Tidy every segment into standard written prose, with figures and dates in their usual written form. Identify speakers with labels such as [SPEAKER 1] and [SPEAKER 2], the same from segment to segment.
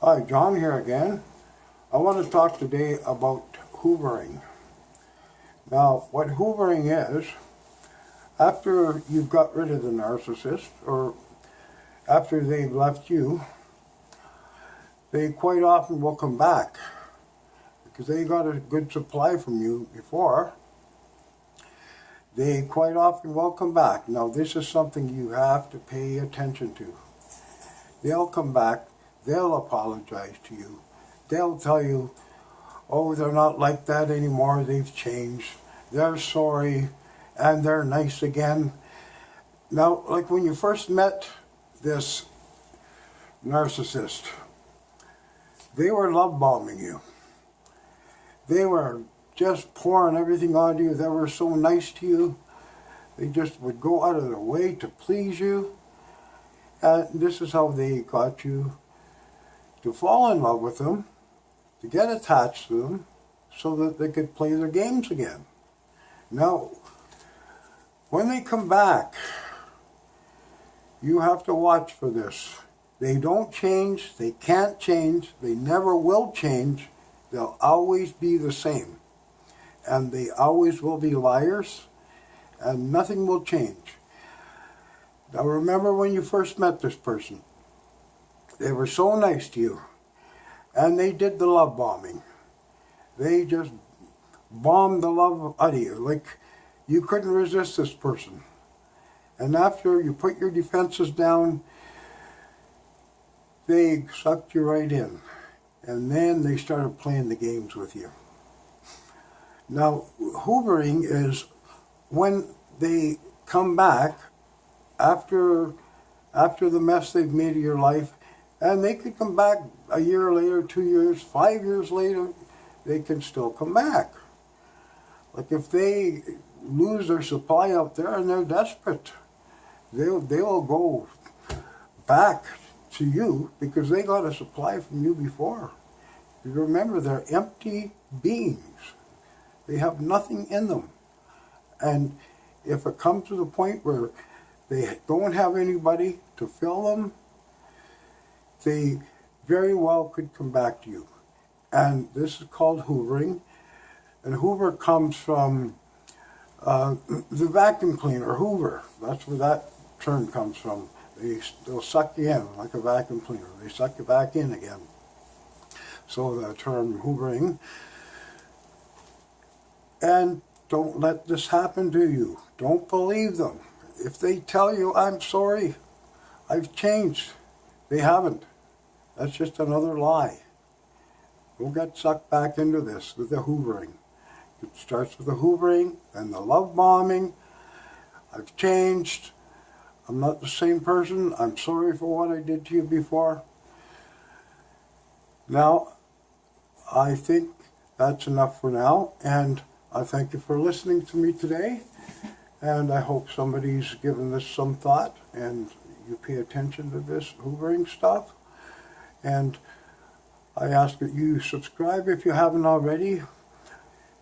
[SPEAKER 1] Hi, John here again. I want to talk today about hoovering. Now, what hoovering is, after you've got rid of the narcissist, or after they've left you, they quite often will come back because they got a good supply from you before. They quite often will come back. Now, this is something you have to pay attention to. They'll come back. They'll apologize to you. They'll tell you, oh, they're not like that anymore. They've changed. They're sorry. And they're nice again. Now, like when you first met this narcissist, they were love bombing you. They were just pouring everything on you. They were so nice to you. They just would go out of their way to please you. And this is how they got you to fall in love with them, to get attached to them, so that they could play their games again. Now, when they come back, you have to watch for this. They don't change, they can't change, they never will change. They'll always be the same. And they always will be liars, and nothing will change. Now remember when you first met this person, they were so nice to you, and they did the love bombing. They just bombed the love out of you, like you couldn't resist this person. And after you put your defenses down, they sucked you right in. And then they started playing the games with you. Now, hoovering is when they come back after the mess they've made of your life, and they could come back a year later, 2 years, 5 years later, they can still come back. Like if they lose their supply out there and they're desperate, they'll go back to you because they got a supply from you before. You remember, they're empty beings. They have nothing in them. And if it comes to the point where they don't have anybody to fill them, they very well could come back to you. And this is called hoovering. And hoover comes from the vacuum cleaner, hoover. That's where that term comes from. They'll suck you in like a vacuum cleaner. They suck you back in again. So the term hoovering. And don't let this happen to you. Don't believe them. If they tell you, I'm sorry, I've changed, they haven't. That's just another lie. Don't get sucked back into this with the hoovering. It starts with the hoovering and the love bombing. I've changed. I'm not the same person. I'm sorry for what I did to you before. Now, I think that's enough for now. And I thank you for listening to me today. And I hope somebody's given this some thought and you pay attention to this hoovering stuff. And I ask that you subscribe if you haven't already,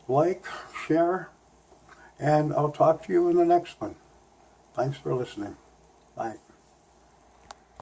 [SPEAKER 1] like, share, and I'll talk to you in the next one. Thanks for listening. Bye.